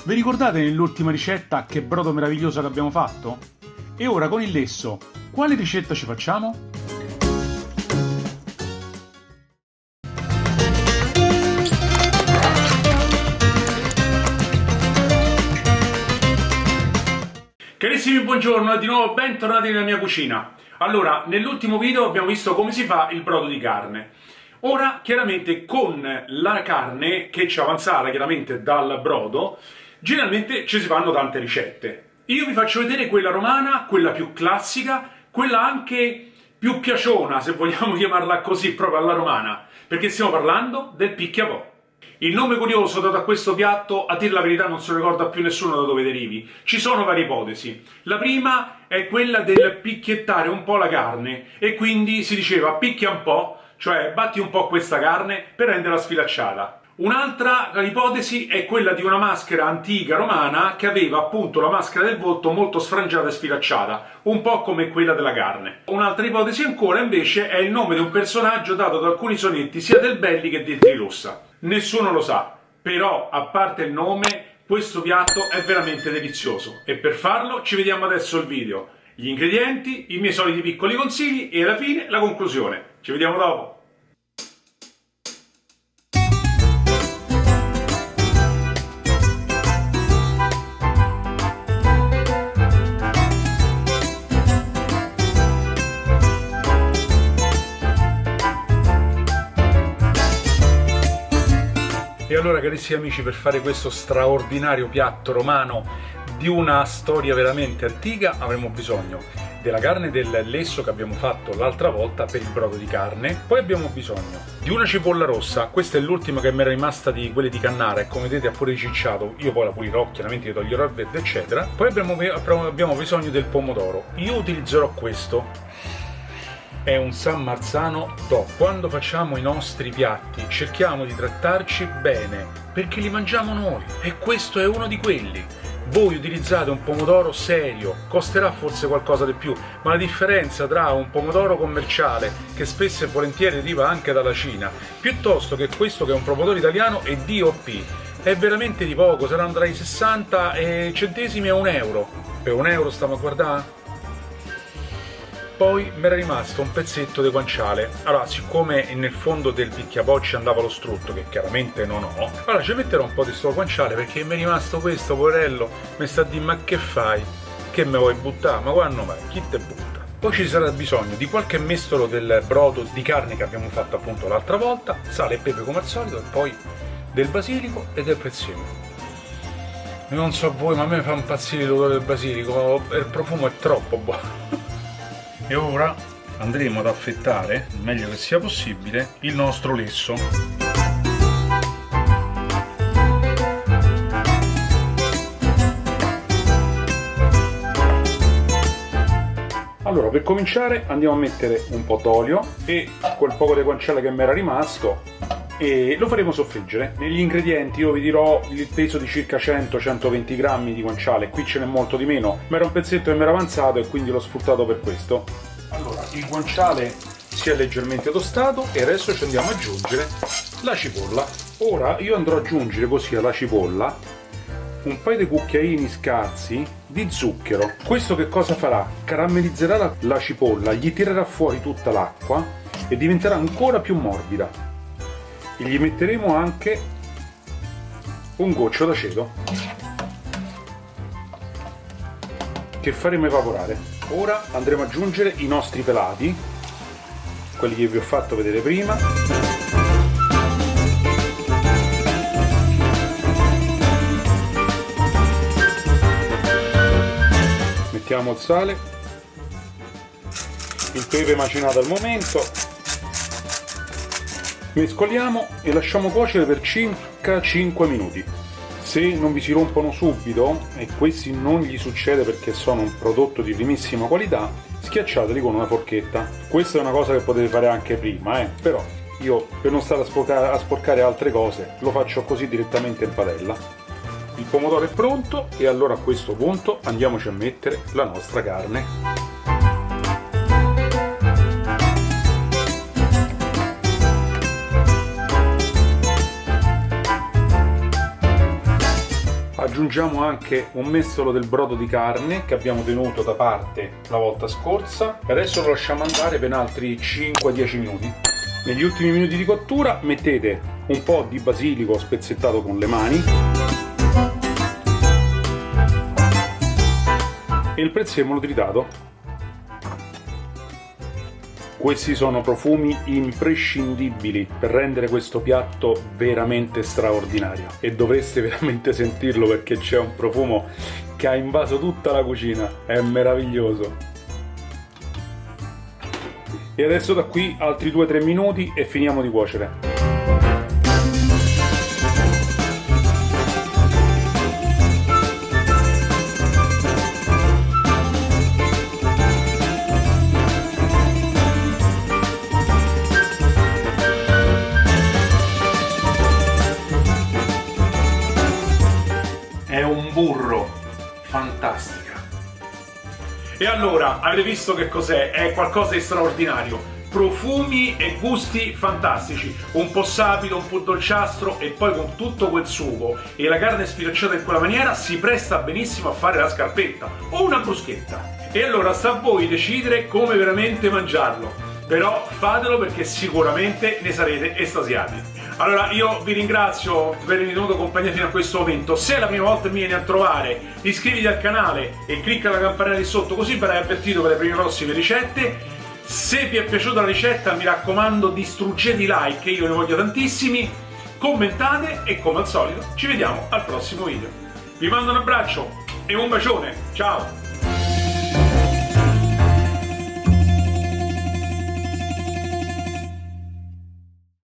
Vi ricordate nell'ultima ricetta che brodo meraviglioso che abbiamo fatto? E ora con il lesso, quale ricetta ci facciamo? Carissimi, buongiorno e di nuovo bentornati nella mia cucina. Allora, nell'ultimo video abbiamo visto come si fa il brodo di carne. Ora, chiaramente, con la carne che ci è avanzata chiaramente dal brodo, generalmente ci si fanno tante ricette. Io vi faccio vedere quella romana, quella più classica, quella anche più piaciona, se vogliamo chiamarla così, proprio alla romana, perché stiamo parlando del picchiapò. Il nome curioso dato a questo piatto, a dir la verità, non se lo ricorda più nessuno da dove derivi. Ci sono varie ipotesi. La prima è quella del picchiettare un po' la carne, e quindi si diceva picchia un po', cioè batti un po' questa carne per renderla sfilacciata. Un'altra ipotesi è quella di una maschera antica romana che aveva appunto la maschera del volto molto sfrangiata e sfilacciata, un po' come quella della carne. Un'altra ipotesi ancora invece è il nome di un personaggio dato da alcuni sonetti sia del Belli che del Trilossa. Nessuno lo sa, però a parte il nome questo piatto è veramente delizioso e per farlo ci vediamo adesso il video, gli ingredienti, i miei soliti piccoli consigli e alla fine la conclusione. Ci vediamo dopo! E allora, carissimi amici, per fare questo straordinario piatto romano di una storia veramente antica avremo bisogno della carne del lesso che abbiamo fatto l'altra volta per il brodo di carne, poi abbiamo bisogno di una cipolla rossa, questa è l'ultima che mi era rimasta di quelle di Cannara e come vedete ha pure ricicciato, io poi la pulirò, chiaramente toglierò il verde eccetera, poi abbiamo bisogno del pomodoro, io utilizzerò questo. È un San Marzano DOP. Quando facciamo i nostri piatti cerchiamo di trattarci bene perché li mangiamo noi e questo è uno di quelli. Voi utilizzate un pomodoro serio, costerà forse qualcosa di più, ma la differenza tra un pomodoro commerciale, che spesso e volentieri arriva anche dalla Cina, piuttosto che questo che è un pomodoro italiano e DOP, è veramente di poco, saranno tra i 60 centesimi e un euro. Per un euro stiamo a guardare? Poi mi era rimasto un pezzetto di guanciale. Allora, siccome nel fondo del picchiapò ci andava lo strutto, che chiaramente non ho, allora ci metterò un po' di sto guanciale perché mi è rimasto questo, poverello, mi sta a dire ma che fai? Che me vuoi buttare? Ma quando vai? Chi te butta? Poi ci sarà bisogno di qualche mestolo del brodo di carne che abbiamo fatto appunto l'altra volta, sale e pepe come al solito, e poi del basilico e del prezzemolo. Non so voi, ma a me fa impazzire l'odore del basilico, il profumo è troppo buono. E ora andremo ad affettare, il meglio che sia possibile, il nostro lesso. Allora, per cominciare andiamo a mettere un po' d'olio e quel poco di guanciale che mi era rimasto e lo faremo soffriggere. Negli ingredienti io vi dirò il peso di circa 100-120 grammi di guanciale, qui ce n'è molto di meno, ma era un pezzetto che mi era avanzato e quindi l'ho sfruttato per questo. Allora, il guanciale si è leggermente tostato e adesso ci andiamo ad aggiungere la cipolla. Ora io andrò ad aggiungere così alla cipolla un paio di cucchiaini scarsi di zucchero. Questo che cosa farà? Caramellizzerà la cipolla, gli tirerà fuori tutta l'acqua e diventerà ancora più morbida. E gli metteremo anche un goccio d'aceto che faremo evaporare. Ora andremo ad aggiungere i nostri pelati, quelli che vi ho fatto vedere prima. Mettiamo il sale, il pepe macinato al momento. Mescoliamo e lasciamo cuocere per circa 5 minuti. Se non vi si rompono subito, e questi non gli succede perché sono un prodotto di primissima qualità, schiacciateli con una forchetta. Questa è una cosa che potete fare anche prima, però io per non stare a sporcare altre cose lo faccio così direttamente in padella. Il pomodoro è pronto e allora a questo punto andiamoci a mettere la nostra carne. aggiungiamo anche un mestolo del brodo di carne che abbiamo tenuto da parte la volta scorsa e adesso lo lasciamo andare per altri 5-10 minuti. Negli ultimi minuti di cottura mettete un po' di basilico spezzettato con le mani e il prezzemolo tritato. Questi sono profumi imprescindibili per rendere questo piatto veramente straordinario e dovreste veramente sentirlo perché c'è un profumo che ha invaso tutta la cucina, è meraviglioso. E adesso da qui altri 2-3 minuti e finiamo di cuocere. È un burro, fantastica. E allora, avete visto che cos'è? È qualcosa di straordinario. Profumi e gusti fantastici, un po' sapido, un po' dolciastro e poi con tutto quel sugo e la carne sfilacciata in quella maniera si presta benissimo a fare la scarpetta o una bruschetta. E allora sta a voi decidere come veramente mangiarlo, però fatelo perché sicuramente ne sarete estasiati. Allora io vi ringrazio per avermi tenuto compagnia fino a questo momento. Se è la prima volta che mi vieni a trovare, iscriviti al canale e clicca la campanella lì sotto così verrai avvertito per le prime prossime ricette. Se vi è piaciuta la ricetta mi raccomando distruggete i like, io ne voglio tantissimi, commentate e come al solito ci vediamo al prossimo video. Vi mando un abbraccio e un bacione, ciao!